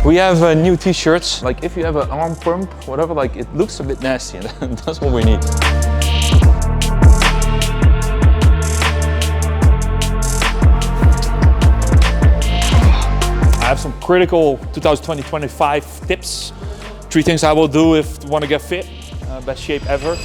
We have new t-shirts. Like if you have an arm pump, whatever, like it looks a bit nasty and that's what we need. I have some critical 2020-25 tips. 3 things I will do if you want to get fit. Best shape ever.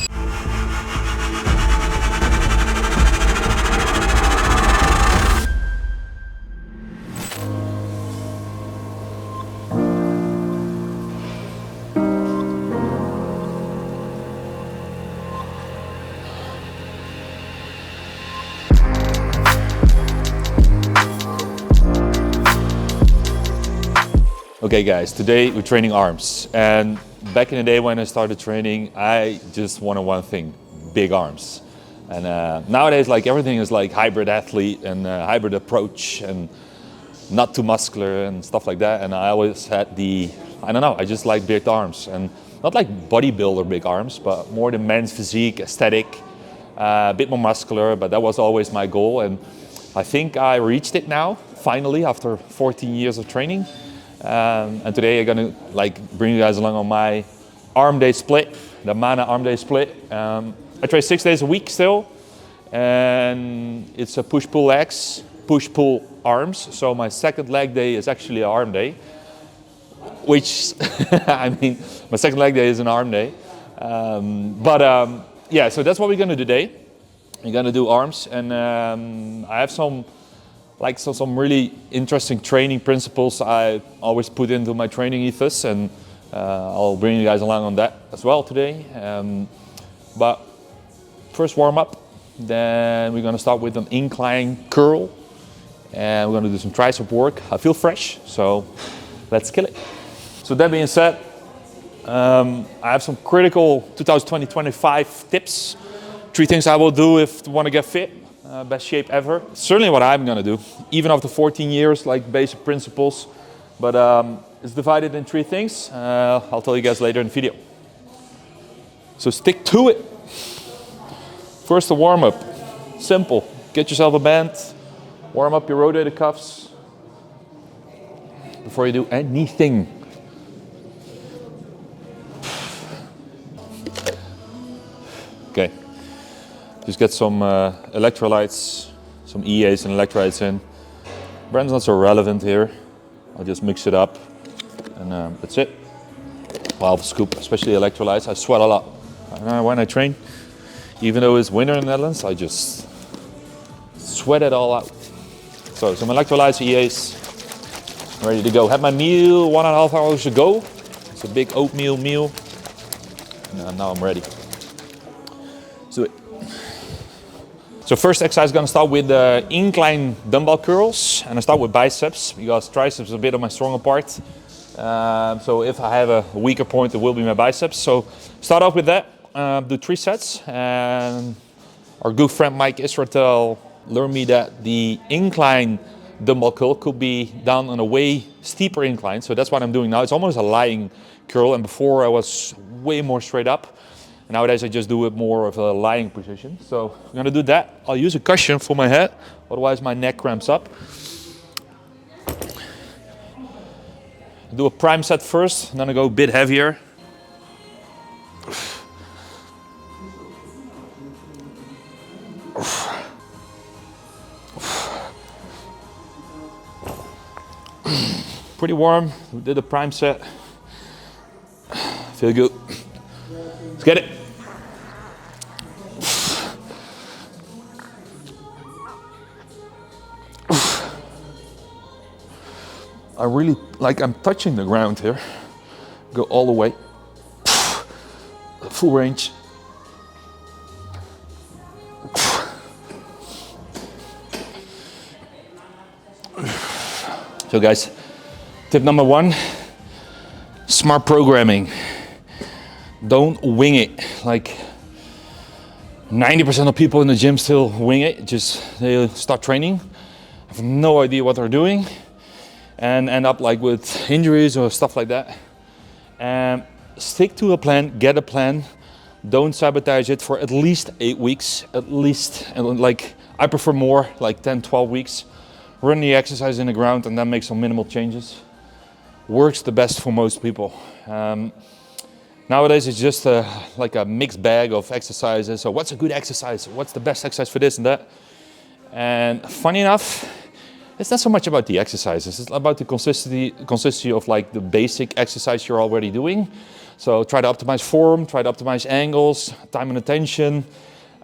Okay guys, today we're training arms, and back in the day when I started training, I just wanted one thing, big arms. And nowadays, like everything is like hybrid athlete and hybrid approach and not too muscular and stuff like that. And I always had I don't know, I just like big arms, and not like bodybuilder big arms, but more the men's physique, aesthetic, a bit more muscular, but that was always my goal. And I think I reached it now, finally, after 14 years of training. And today I'm gonna bring you guys along on my arm day split, the Mana arm day split. I train 6 days a week still, and it's a push-pull legs, push-pull arms. So my second leg day is actually an arm day, which, I mean, my second leg day is an arm day. Yeah, so that's what we're gonna do today. We're gonna do arms, and I have some really interesting training principles I always put into my training ethos, and I'll bring you guys along on that as well today. But first warm up, then we're gonna start with an incline curl, and we're gonna do some tricep work. I feel fresh, so let's kill it. So that being said, I have some critical 2020-25 tips. 3 things I will do if you want to get fit. Best shape ever. Certainly what I'm gonna do, even after 14 years, like basic principles. But it's divided in 3 things. I'll tell you guys later in the video. So stick to it. First, the warm up. Simple. Get yourself a band. Warm up your rotator cuffs before you do anything. Okay. Just get some electrolytes, some EAs and electrolytes in. Brand's not so relevant here. I'll just mix it up, and that's it. I'll have a scoop, especially electrolytes. I sweat a lot when I train. Even though it's winter in the Netherlands, I just sweat it all out. So some electrolytes, EAs, ready to go. Had my meal 1.5 hours ago. It's a big oatmeal meal. And now I'm ready. Let's do it. So first exercise is going to start with incline dumbbell curls, and I start with biceps because triceps is a bit of my stronger part. So if I have a weaker point, it will be my biceps. So start off with that, do 3 sets, and our good friend Mike Israel learned me that the incline dumbbell curl could be done on a way steeper incline. So that's what I'm doing now. It's almost a lying curl, and before I was way more straight up. Nowadays I just do it more of a lying position. So I'm gonna do that. I'll use a cushion for my head, otherwise my neck cramps up. Do a prime set first, and then I go a bit heavier. Pretty warm. We did a prime set. Feel good. Let's get it. I'm touching the ground here. Go all the way. Full range. So guys, tip number 1, smart programming. Don't wing it. Like 90% of people in the gym still wing it. They start training, have no idea what they're doing, and end up like with injuries or stuff like that. Stick to a plan, get a plan. Don't sabotage it for at least 8 weeks, at least. And like I prefer more, like 10, 12 weeks. Run the exercise in the ground and then make some minimal changes. works the best for most people. Nowadays it's just like a mixed bag of exercises. So what's a good exercise? What's the best exercise for this and that? And funny enough, it's not so much about the exercises. It's about the consistency of like the basic exercise you're already doing. So try to optimize form, try to optimize angles, time and attention,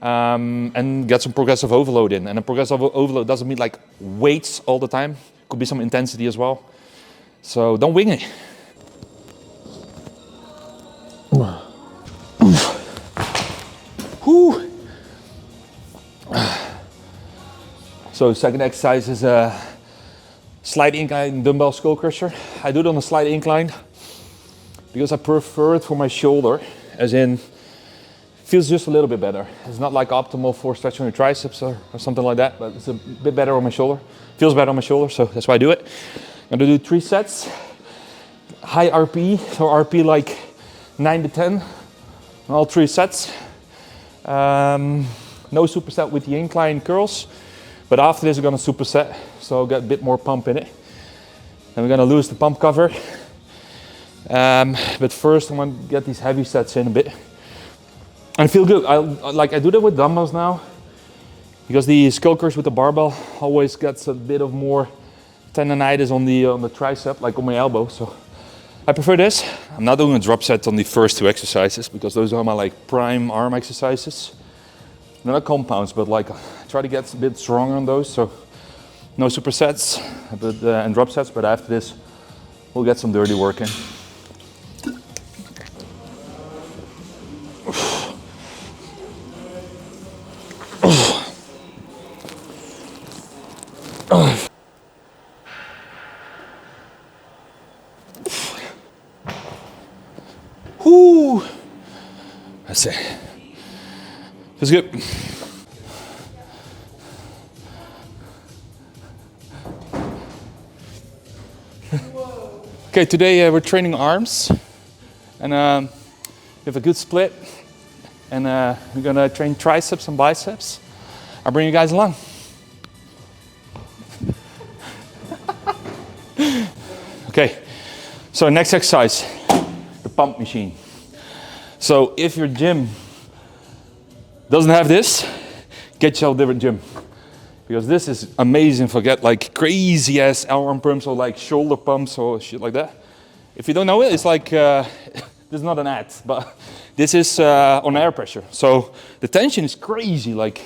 and get some progressive overload in. And a progressive overload doesn't mean like weights all the time. Could be some intensity as well. So don't wing it. Whew. So second exercise is a slight incline dumbbell skull crusher. I do it on a slight incline because I prefer it for my shoulder, as in feels just a little bit better. It's not like optimal for stretching your triceps or something like that, but it's a bit better on my shoulder. Feels better on my shoulder, so that's why I do it. I'm gonna do 3 sets, high RP, so RP like 9 to 10 on all 3 sets. No superset with the incline curls, but after this we're gonna superset, so I'll get a bit more pump in it. And we're gonna lose the pump cover. But first I'm gonna get these heavy sets in a bit. And I feel good. I do that with dumbbells now, because the skull crush with the barbell always gets a bit of more tendonitis on the tricep, like on my elbow. So I prefer this. I'm not doing a drop set on the first 2 exercises because those are my like prime arm exercises. They're not compounds, but like I try to get a bit stronger on those. So no supersets and drop sets, but after this we'll get some dirty work in. Whoo! That's it. Feels good. Okay, today we're training arms, and we have a good split, and we're gonna train triceps and biceps. I'll bring you guys along. Okay, so next exercise, the pump machine. So if your gym doesn't have this, get yourself a different gym, because this is amazing for get like crazy ass arm pumps or like shoulder pumps or shit like that. If you don't know it, it's like this is not an ad, but this is on air pressure. So the tension is crazy. Like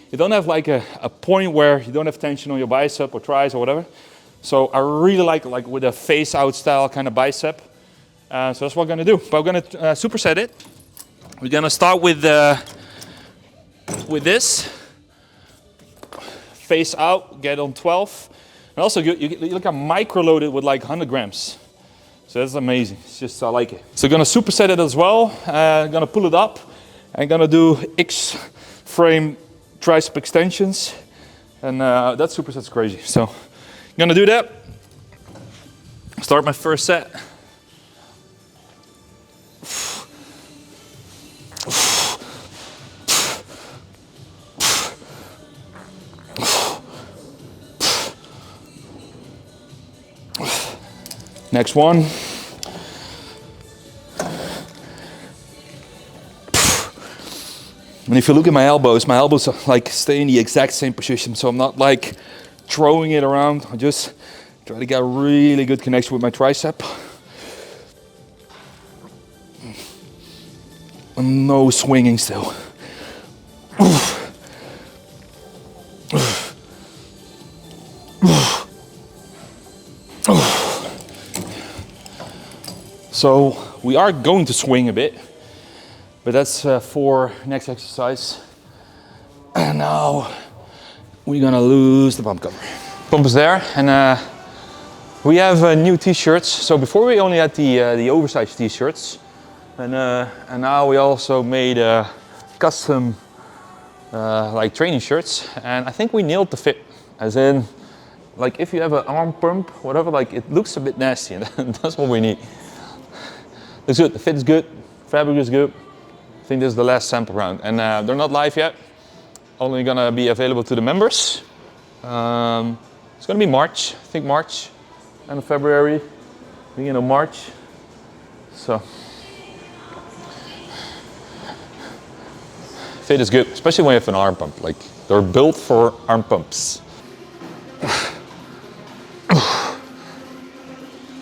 you don't have like a point where you don't have tension on your bicep or tris or whatever. So I really like with a face out style kind of bicep. So that's what we're gonna do. But we're gonna superset it. We're gonna start with this. Face out, get on 12. And also you look at micro loaded with like 100 grams. So that's amazing. It's just, I like it. So gonna superset it as well. Gonna pull it up. And gonna do X frame tricep extensions. And that superset's crazy. So I'm gonna do that. Start my first set. Next one. And if you look at my elbows like stay in the exact same position. So I'm not like throwing it around. I just try to get a really good connection with my tricep. And no swinging still. So we are going to swing a bit, but that's for next exercise. And now we're gonna lose the pump cover. Pump is there, and we have new t-shirts. So before we only had the oversized t-shirts, and now we also made custom like training shirts. And I think we nailed the fit, as in, like if you have an arm pump, whatever, like it looks a bit nasty, and that's what we need. Looks good, the fit is good, fabric is good. I think this is the last sample round, and they're not live yet. Only gonna be available to the members. It's gonna be March, I think March, end of February. beginning of March. So fit is good, especially when you have an arm pump. Like they're built for arm pumps.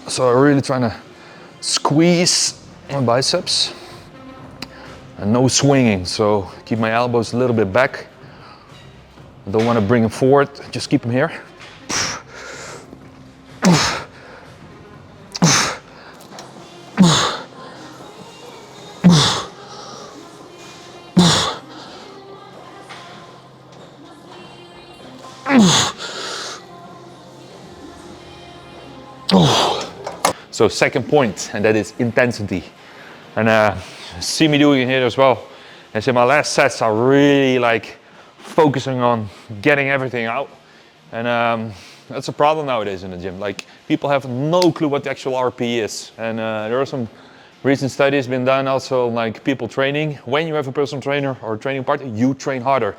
So I'm really trying to squeeze my biceps and no swinging. So keep my elbows a little bit back. I don't want to bring them forward, just keep them here. So second point, and that is intensity. And see me doing it here as well. And so my last sets are really like focusing on getting everything out. And that's a problem nowadays in the gym. Like people have no clue what the actual RP is. And there are some recent studies been done also like people training. When you have a personal trainer or a training partner, you train harder.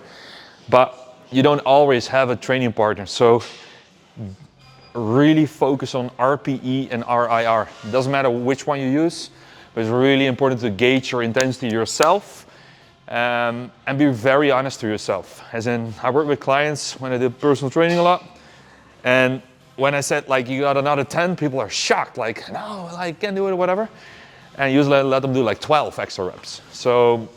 But you don't always have a training partner. So really focus on RPE and RIR. It doesn't matter which one you use, but it's really important to gauge your intensity yourself and be very honest to yourself. As in, I work with clients when I did personal training a lot, and when I said like you got another 10, people are shocked, like no, I can't do it or whatever. And usually I let them do like 12 extra reps. So,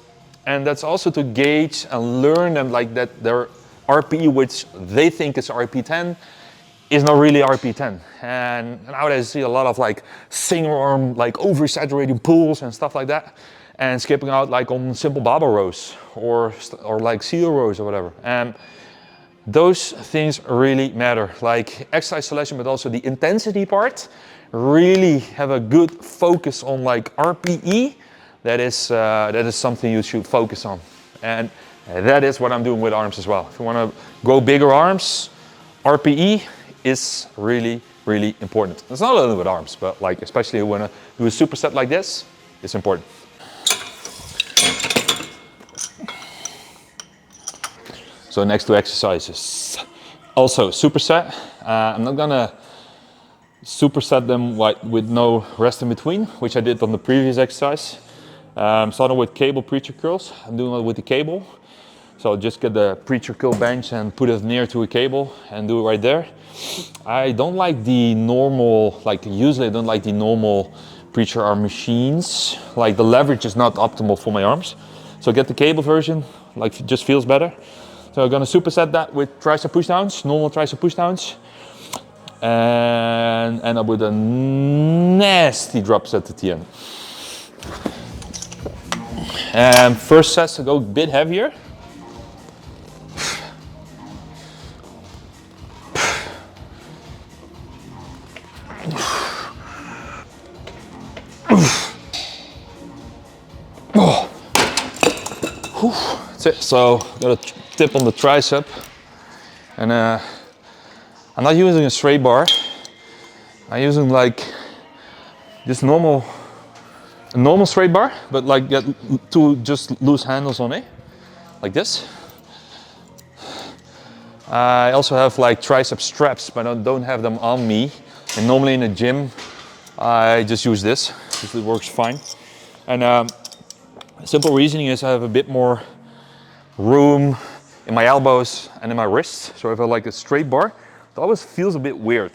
and that's also to gauge and learn them like that their RPE, which they think is RP10, is not really RP10. And nowadays I see a lot of like single arm, like oversaturating pulls and stuff like that, and skipping out like on simple barbell rows or like seal rows or whatever. And those things really matter, like exercise selection, but also the intensity part. Really have a good focus on like RPE. That is something you should focus on. And that is what I'm doing with arms as well. If you want to grow bigger arms, RPE is really, really important. It's not only with arms, but like especially when you do a superset like this, it's important. So next two exercises. Also superset. I'm not gonna superset them with no rest in between, which I did on the previous exercise. Starting with cable preacher curls. I'm doing it with the cable. So I'll just get the preacher curl bench and put it near to a cable and do it right there. I don't like the normal, usually I don't like the normal preacher arm machines. Like the leverage is not optimal for my arms. So get the cable version, like it just feels better. So I'm gonna superset that with tricep pushdowns, normal tricep pushdowns. And end up with a nasty drop set at the end. And first sets to go a bit heavier. That's it. So got a tip on the tricep, and I'm not using a straight bar. I'm using like just a normal straight bar, but like get two just loose handles on it, like this. I also have like tricep straps, but I don't have them on me. And normally in the gym, I just use this. It works fine. And simple reasoning is I have a bit more room in my elbows and in my wrists. So if I like a straight bar, it always feels a bit weird.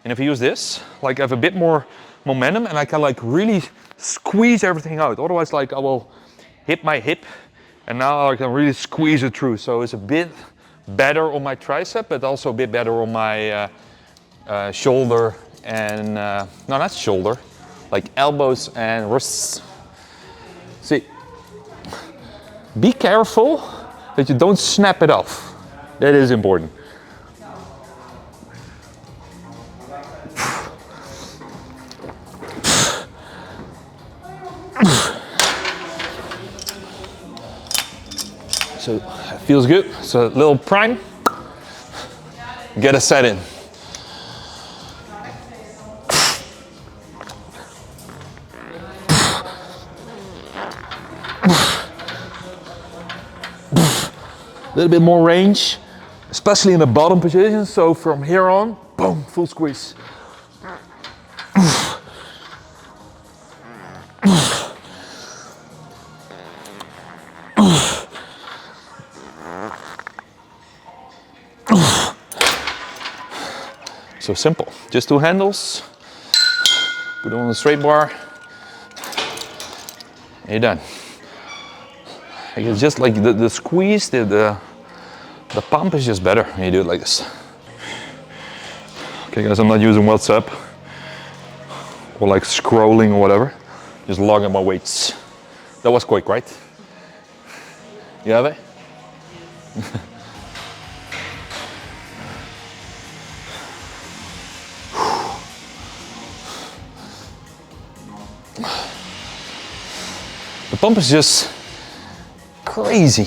And if I use this, like I have a bit more momentum and I can like really squeeze everything out. Otherwise, like I will hit my hip and now I can really squeeze it through. So it's a bit better on my tricep, but also a bit better on my shoulder and, no, not shoulder, like elbows and wrists. See, be careful that you don't snap it off. That is important. So it feels good. So a little prime. Get a set in. A little bit more range, especially in the bottom position. So from here on, boom, full squeeze. So simple, just 2 handles, put it on the straight bar, and you're done. It's just like the squeeze, the pump is just better when you do it like this. Okay guys, I'm not using WhatsApp or like scrolling or whatever, just logging my weights. That was quick, right? You have it? The pump is just crazy.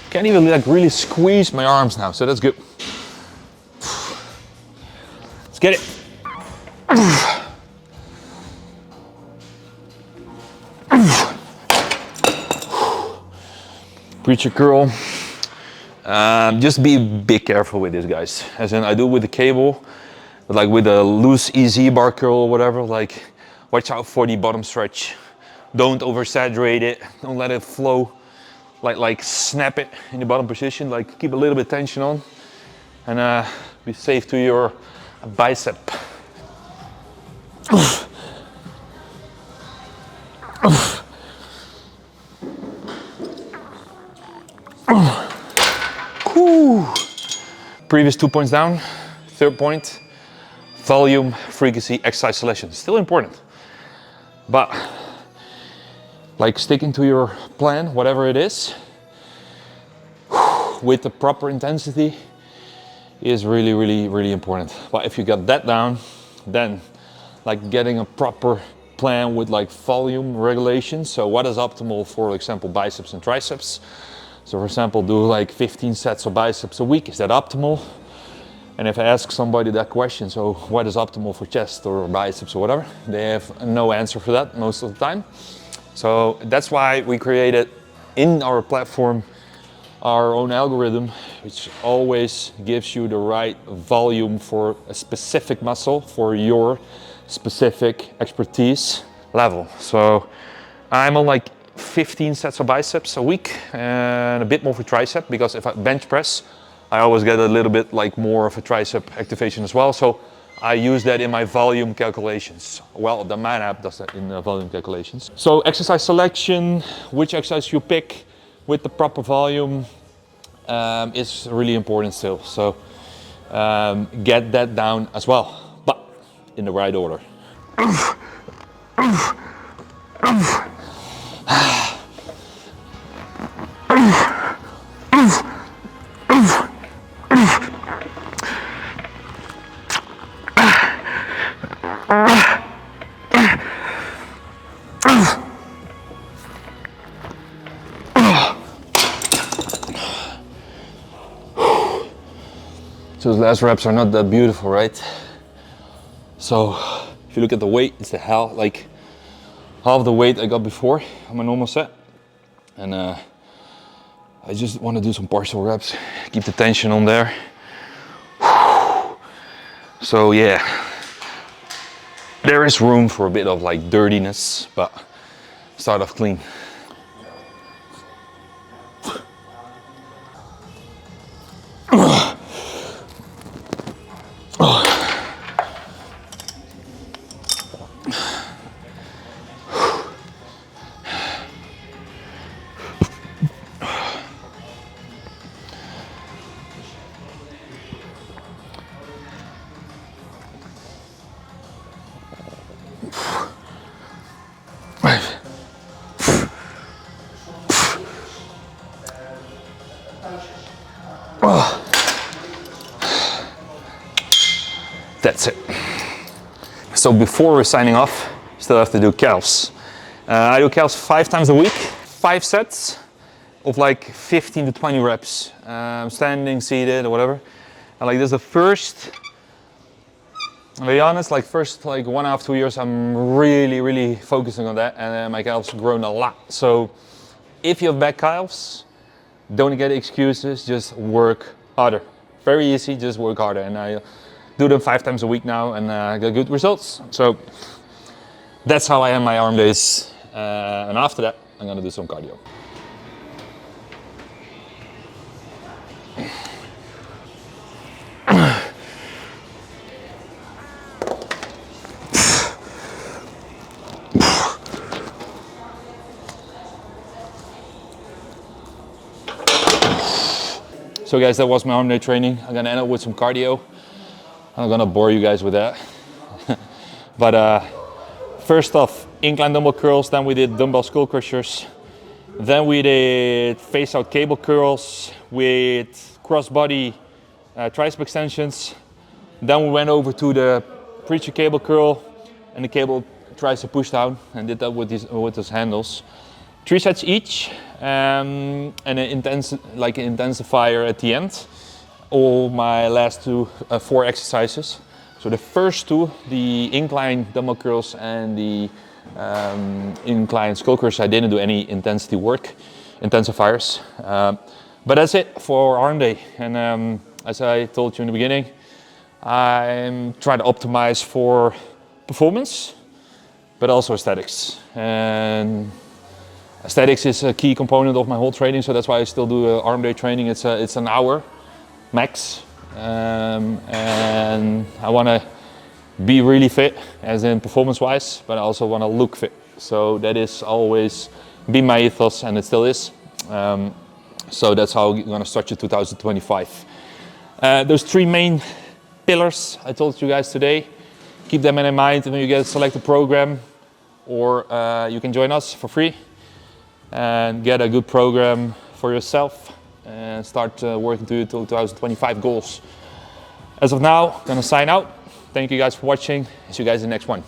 Can't even like really squeeze my arms now, so that's good. Let's get it. Preacher curl. Just be careful with this, guys. As in, I do with the cable, but like with a loose EZ bar curl or whatever, like watch out for the bottom stretch. Don't oversaturate it. Don't let it flow. Like snap it in the bottom position. Like keep a little bit tension on, and be safe to your bicep. Previous 2 points down. Third point, volume, frequency, exercise selection. Still important, but like sticking to your plan, whatever it is, with the proper intensity is really important. But if you got that down, then like getting a proper plan with like volume regulation. So what is optimal for example biceps and triceps? So for example, do like 15 sets of biceps a week. Is that optimal? And if I ask somebody that question, so what is optimal for chest or biceps or whatever, they have no answer for that most of the time. So that's why we created in our platform our own algorithm, which always gives you the right volume for a specific muscle for your specific expertise level. So I'm on like 15 sets of biceps a week and a bit more for tricep, because if I bench press, I always get a little bit like more of a tricep activation as well. So I use that in my volume calculations. Well, the Man app does that in the volume calculations. So exercise selection, which exercise you pick with the proper volume is really important still. So get that down as well, but in the right order. So the last reps are not that beautiful, right? So if you look at the weight, it's like half the weight I got before on my normal set. And I just want to do some partial reps, keep the tension on there. So yeah, there is room for a bit of like dirtiness, but start off clean. That's it. So before we're signing off, still have to do calves. I do calves 5 times a week, 5 sets of like 15 to 20 reps, standing, seated, or whatever. And like this is the first, I'll be honest, like first like 1.5 to 2 years, I'm really focusing on that, and my calves have grown a lot. So if you have back calves, don't get excuses, just work harder. Very easy, just work harder. And I do them 5 times a week now and get good results. So that's how I end my arm days. And after that, I'm gonna do some cardio. So guys, that was my arm day training. I'm gonna end up with some cardio. I'm gonna bore you guys with that. But first off, incline dumbbell curls, then we did dumbbell skull crushers. Then we did face out cable curls with cross body tricep extensions. Then we went over to the preacher cable curl and the cable tricep push down and did that with those handles. 3 sets each, and an intensifier at the end. All my last 4 exercises. So the first 2, the incline dumbbell curls and the incline skull crushers, I didn't do any intensity work, intensifiers. But that's it for arm day. And as I told you in the beginning, I'm trying to optimize for performance, but also aesthetics. And aesthetics is a key component of my whole training, so that's why I still do arm day training. It's an hour max, and I want to be really fit, as in performance-wise, but I also want to look fit. So that is always been my ethos, and it still is. So that's how I'm going to structure 2025. Those 3 main pillars I told you guys today, keep them in mind when you get a selected program, or you can join us for free and get a good program for yourself and start working to your 2025 goals. As of now, I'm going to sign out. Thank you guys for watching. See you guys in the next one.